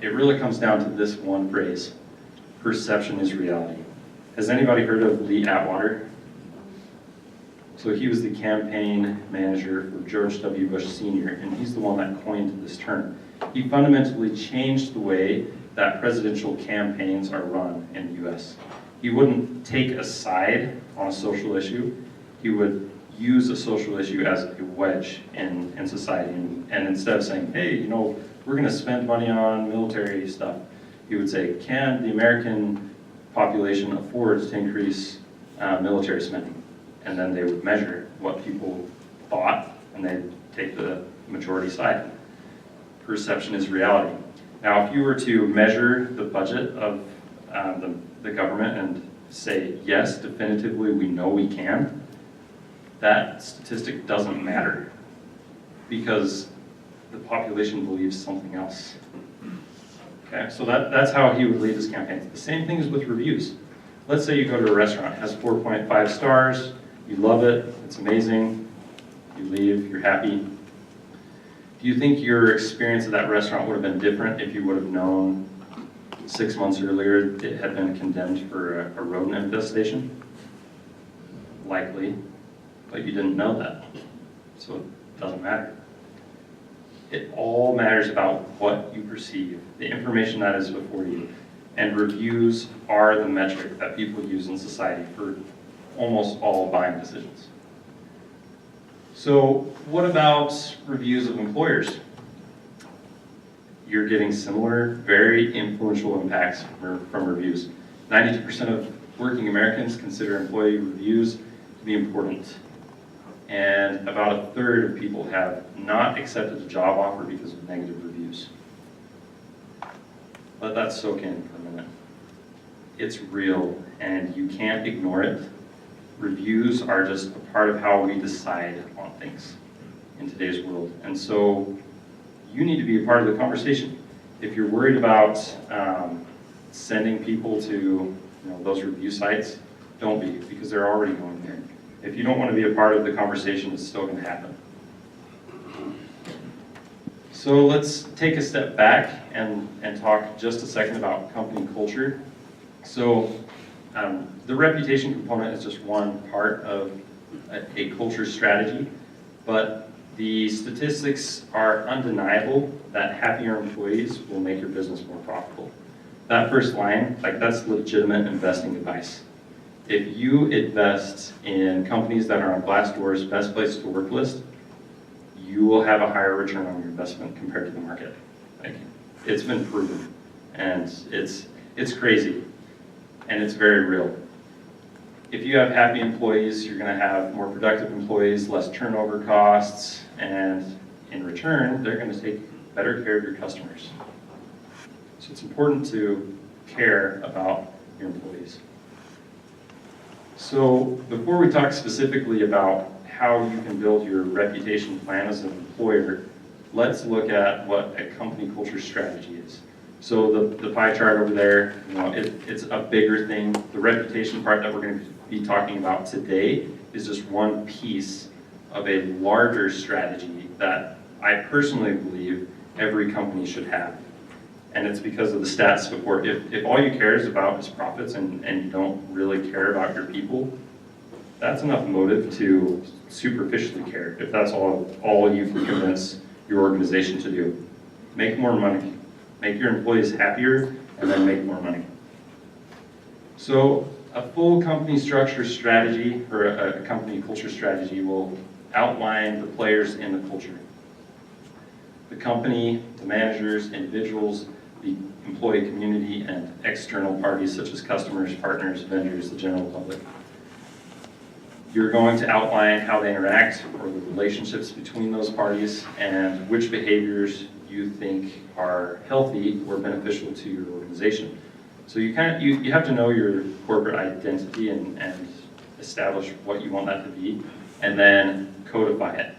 it really comes down to this one phrase: perception is reality. Has anybody heard of Lee Atwater? So he was the campaign manager for George W. Bush Sr., and he's the one that coined this term. He fundamentally changed the way that presidential campaigns are run in the US. He wouldn't take a side on a social issue. He would use a social issue as a wedge in society. And instead of saying, hey, you know, we're going to spend money on military stuff, he would say, can the American population afford to increase military spending? And then they would measure what people thought, and they'd take the majority side. Perception is reality. Now, if you were to measure the budget of the government and say, yes, definitively, we know we can, that statistic doesn't matter because the population believes something else. Okay, so that's how he would lead his campaigns. The same thing is with reviews. Let's say you go to a restaurant, it has 4.5 stars, you love it, it's amazing, you leave, you're happy. Do you think your experience at that restaurant would have been different if you would have known 6 months earlier it had been condemned for a rodent infestation? Likely, but you didn't know that, so it doesn't matter. It all matters about what you perceive, the information that is before you, and reviews are the metric that people use in society for almost all buying decisions. So what about reviews of employers? You're getting similar, very influential impacts from reviews. 92% of working Americans consider employee reviews to be important. And about a third of people have not accepted a job offer because of negative reviews. Let that soak in for a minute. It's real, and you can't ignore it. Reviews are just a part of how we decide on things in today's world. And so you need to be a part of the conversation. If you're worried about sending people to those review sites, don't be, because they're already going there. If you don't want to be a part of the conversation, it's still going to happen. So let's take a step back and talk just a second about company culture. So the reputation component is just one part of a culture strategy, but the statistics are undeniable that happier employees will make your business more profitable. That first line, that's legitimate investing advice. If you invest in companies that are on Glassdoor's best place to work list, you will have a higher return on your investment compared to the market. It's been proven, and it's crazy, and it's very real. If you have happy employees, you're going to have more productive employees, less turnover costs, and in return, they're going to take better care of your customers. So it's important to care about your employees. So before we talk specifically about how you can build your reputation plan as an employer, let's look at what a company culture strategy is. So the pie chart over there, it's a bigger thing. The reputation part that we're going to be talking about today is just one piece of a larger strategy that I personally believe every company should have. And it's because of the stats before. If all you care is about is profits and you don't really care about your people, that's enough motive to superficially care, if that's all you can convince your organization to do. Make more money. Make your employees happier, and then make more money. So a full company structure strategy, or a company culture strategy, will outline the players in the culture. The company, the managers, individuals, the employee community, and external parties such as customers, partners, vendors, the general public. You're going to outline how they interact, or the relationships between those parties, and which behaviors you think are healthy or beneficial to your organization. So you have to know your corporate identity and establish what you want that to be, and then codify it.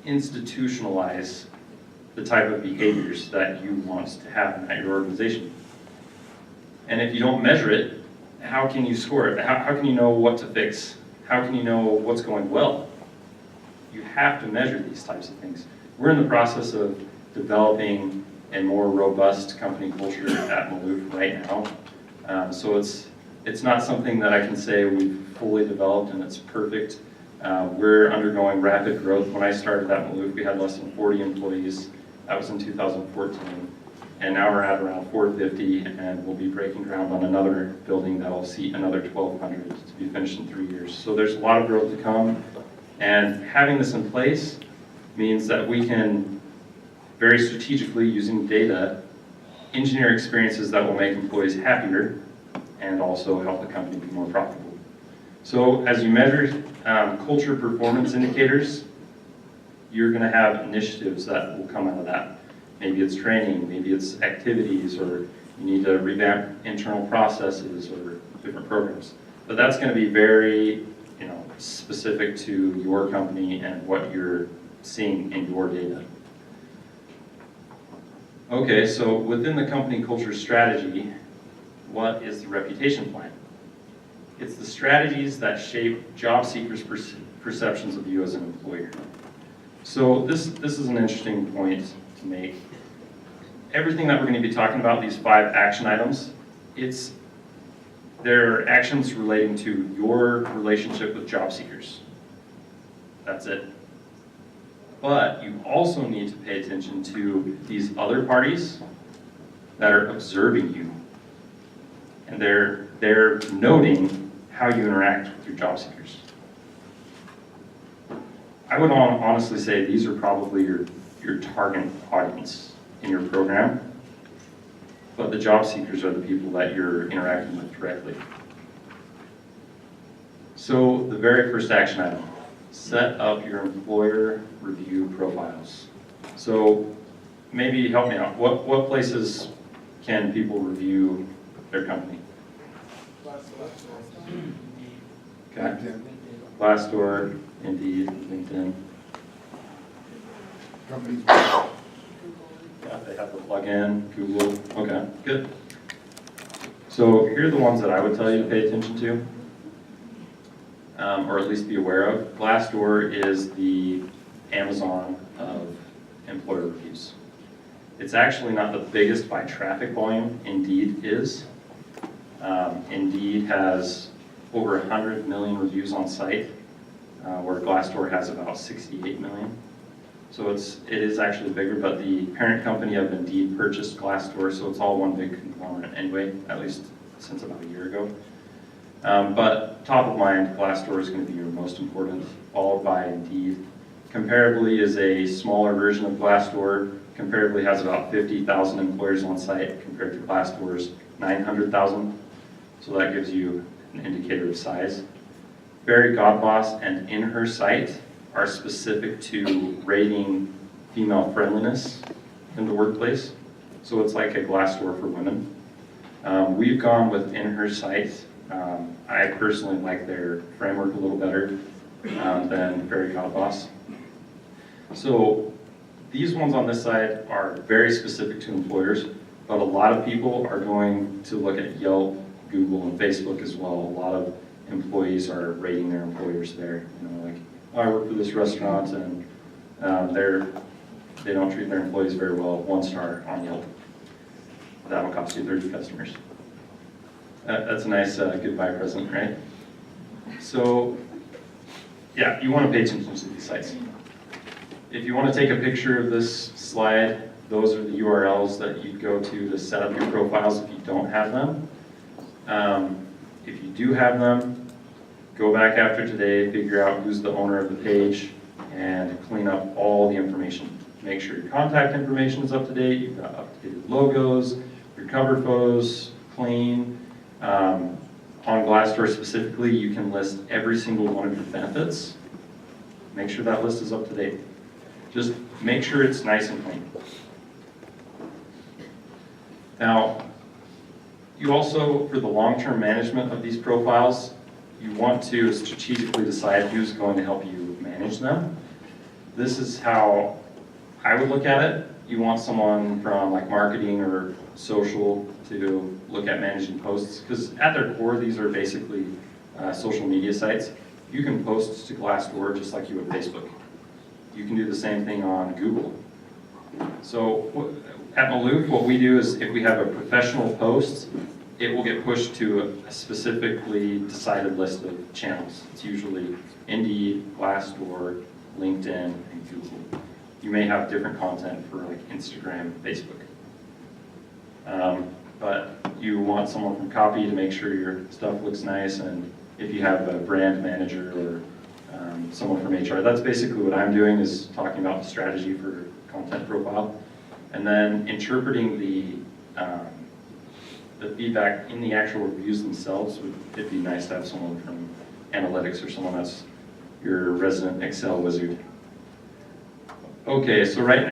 Institutionalize the type of behaviors that you want to happen at your organization. And if you don't measure it, how can you score it? How can you know what to fix? How can you know what's going well? You have to measure these types of things. We're in the process of developing and more robust company culture at Maloof right now. So it's not something that I can say we've fully developed and it's perfect. We're undergoing rapid growth. When I started at Maloof, we had less than 40 employees. That was in 2014. And now we're at around 450, and we'll be breaking ground on another building that'll seat another 1,200 to be finished in 3 years. So there's a lot of growth to come. And having this in place means that we can very strategically, using data, engineer experiences that will make employees happier and also help the company be more profitable. So as you measure culture performance indicators, you're going to have initiatives that will come out of that. Maybe it's training, maybe it's activities, or you need to revamp internal processes or different programs. But that's going to be very, specific to your company and what you're seeing in your data. Okay, so within the company culture strategy, what is the reputation plan? It's the strategies that shape job seekers' perceptions of you as an employer. So this is an interesting point to make. Everything that we're going to be talking about, these 5 action items, they're actions relating to your relationship with job seekers. That's it. But you also need to pay attention to these other parties that are observing you. And they're noting how you interact with your job seekers. I would honestly say these are probably your target audience in your program, but the job seekers are the people that you're interacting with directly. So the very first action item, set up your employer review profiles. So maybe help me out. What places can people review their company? Okay. Glassdoor, Indeed, LinkedIn. Companies. Yeah, they have the plug-in, Google. Okay, good. So here are the ones that I would tell you to pay attention to, or at least be aware of. Glassdoor is the Amazon of employer reviews. It's actually not the biggest by traffic volume. Indeed is. Indeed has over 100 million reviews on site, where Glassdoor has about 68 million. So it is actually bigger, but the parent company of Indeed purchased Glassdoor, so it's all one big conglomerate anyway, at least since about a year ago. But top of mind, Glassdoor is going to be your most important, followed by Indeed. Comparably is a smaller version of Glassdoor. Comparably has about 50,000 employers on site compared to Glassdoor's 900,000. So that gives you an indicator of size. Barry Godboss and In Her Sight are specific to rating female friendliness in the workplace. So it's like a Glassdoor for women. We've gone with In Her Sight. I personally like their framework a little better than Barry Godboss. So these ones on this side are very specific to employers, but a lot of people are going to look at Yelp, Google, and Facebook as well. A lot of employees are rating their employers there. Like, oh, I work for this restaurant and they don't treat their employees very well. 1 star on Yelp. That'll cost you 30 customers. That's a nice goodbye present, right? So, yeah, you want to pay attention to these sites. If you want to take a picture of this slide, those are the URLs that you go to set up your profiles if you don't have them. If you do have them, go back after today, figure out who's the owner of the page, and clean up all the information. Make sure your contact information is up to date, you've got updated logos, your cover photos clean. On Glassdoor specifically, you can list every single one of your benefits. Make sure that list is up to date. Just make sure it's nice and clean. Now, you also, for the long-term management of these profiles, you want to strategically decide who's going to help you manage them. This is how I would look at it. You want someone from like marketing or social to look at managing posts, because at their core, these are basically social media sites. You can post to Glassdoor just like you would Facebook. You can do the same thing on Google. So at Maloof, what we do is if we have a professional post, it will get pushed to a specifically decided list of channels. It's usually Indeed, Glassdoor, LinkedIn, and Google. You may have different content for like Instagram, Facebook. But you want someone from copy to make sure your stuff looks nice, and if you have a brand manager or someone from HR, that's basically what I'm doing, is talking about the strategy for content profile. And then interpreting the feedback in the actual reviews themselves. It'd be nice to have someone from analytics or someone that's your resident Excel wizard. Okay, so right